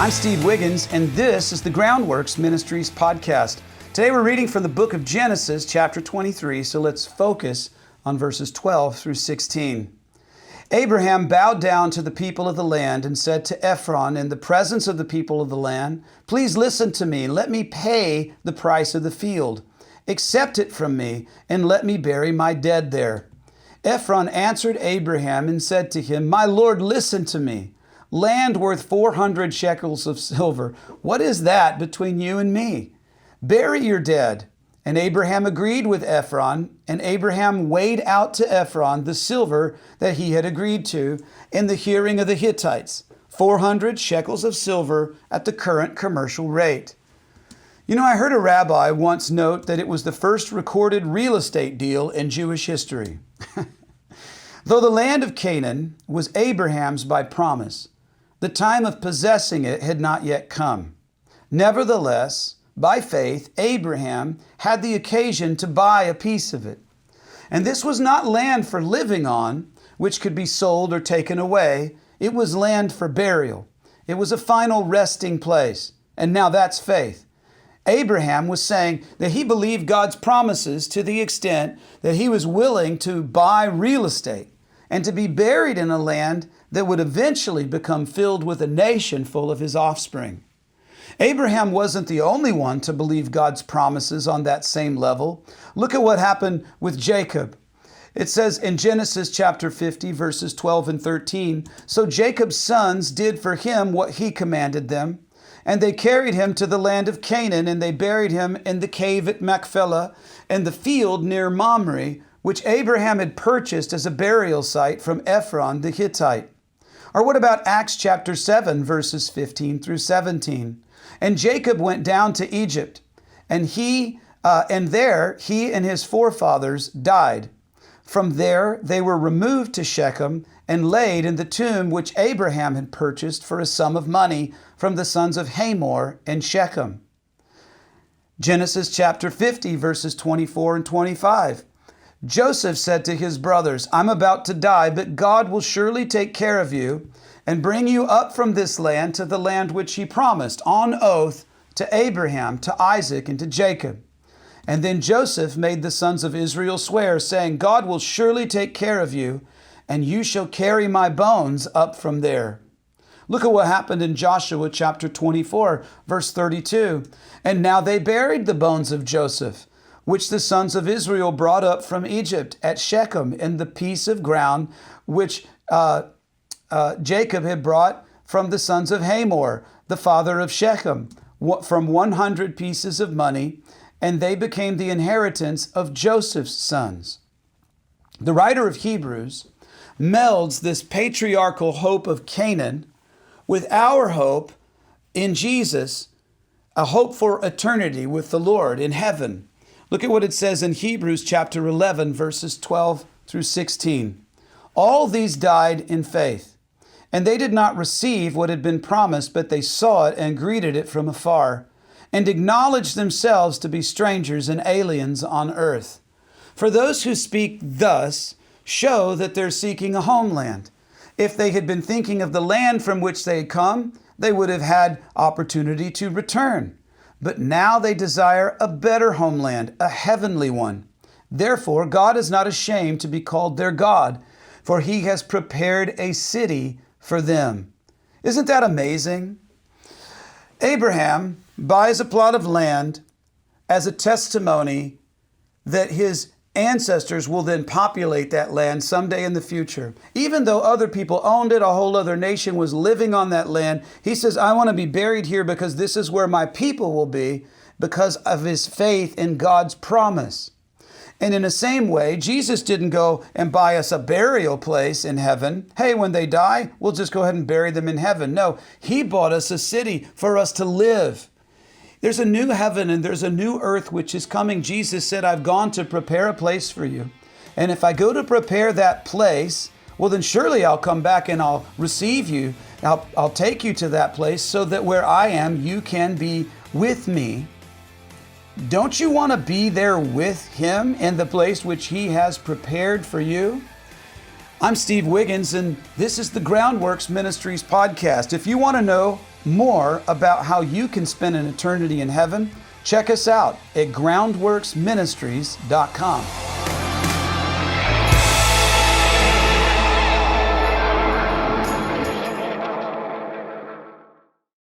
I'm Steve Wiggins, and this is the Groundworks Ministries podcast. Today we're reading from the book of Genesis, chapter 23, so let's focus on verses 12 through 16. Abraham bowed down to the people of the land and said to Ephron in the presence of the people of the land, "Please listen to me, let me pay the price of the field. Accept it from me, and let me bury my dead there." Ephron answered Abraham and said to him, "My Lord, listen to me. Land worth 400 shekels of silver. What is that between you and me? Bury your dead." And Abraham agreed with Ephron, and Abraham weighed out to Ephron the silver that he had agreed to in the hearing of the Hittites, 400 shekels of silver at the current commercial rate. You know, I heard a rabbi once note that it was the first recorded real estate deal in Jewish history. Though the land of Canaan was Abraham's by promise, the time of possessing it had not yet come. Nevertheless, by faith, Abraham had the occasion to buy a piece of it. And this was not land for living on, which could be sold or taken away. It was land for burial. It was a final resting place. And now that's faith. Abraham was saying that he believed God's promises to the extent that he was willing to buy real estate and to be buried in a land that would eventually become filled with a nation full of his offspring. Abraham wasn't the only one to believe God's promises on that same level. Look at what happened with Jacob. It says in Genesis chapter 50, verses 12 and 13, "So Jacob's sons did for him what he commanded them, and they carried him to the land of Canaan, and they buried him in the cave at Machpelah, in the field near Mamre, which Abraham had purchased as a burial site from Ephron the Hittite." Or what about Acts chapter 7, verses 15 through 17? "And Jacob went down to Egypt, and there he and his forefathers died. From there they were removed to Shechem and laid in the tomb which Abraham had purchased for a sum of money from the sons of Hamor and Shechem." Genesis chapter 50, verses 24 and 25. "Joseph said to his brothers, 'I'm about to die, but God will surely take care of you and bring you up from this land to the land which he promised on oath to Abraham, to Isaac, and to Jacob.' And then Joseph made the sons of Israel swear, saying, 'God will surely take care of you, and you shall carry my bones up from there.'" Look at what happened in Joshua chapter 24, verse 32. "And now they buried the bones of Joseph, which the sons of Israel brought up from Egypt at Shechem in the piece of ground which Jacob had brought from the sons of Hamor, the father of Shechem, from 100 pieces of money, and they became the inheritance of Joseph's sons." The writer of Hebrews melds this patriarchal hope of Canaan with our hope in Jesus, a hope for eternity with the Lord in heaven. Look at what it says in Hebrews chapter 11, verses 12 through 16. "All these died in faith, and they did not receive what had been promised, but they saw it and greeted it from afar, and acknowledged themselves to be strangers and aliens on earth. For those who speak thus show that they're seeking a homeland. If they had been thinking of the land from which they had come, they would have had opportunity to return. But now they desire a better homeland, a heavenly one. Therefore, God is not ashamed to be called their God, for he has prepared a city for them." Isn't that amazing? Abraham buys a plot of land as a testimony that his ancestors will then populate that land someday in the future. Even though other people owned it, a whole other nation was living on that land, he says, "I want to be buried here because this is where my people will be," because of his faith in God's promise. And in the same way, Jesus didn't go and buy us a burial place in heaven. Hey, when they die, we'll just go ahead and bury them in heaven. No, he bought us a city for us to live. There's a new heaven and there's a new earth which is coming. Jesus said, "I've gone to prepare a place for you. And if I go to prepare that place, well, then surely I'll come back and I'll receive you. I'll take you to that place so that where I am, you can be with me." Don't you want to be there with him in the place which he has prepared for you? I'm Steve Wiggins, and this is the Groundworks Ministries podcast. If you want to know more about how you can spend an eternity in heaven, check us out at groundworksministries.com.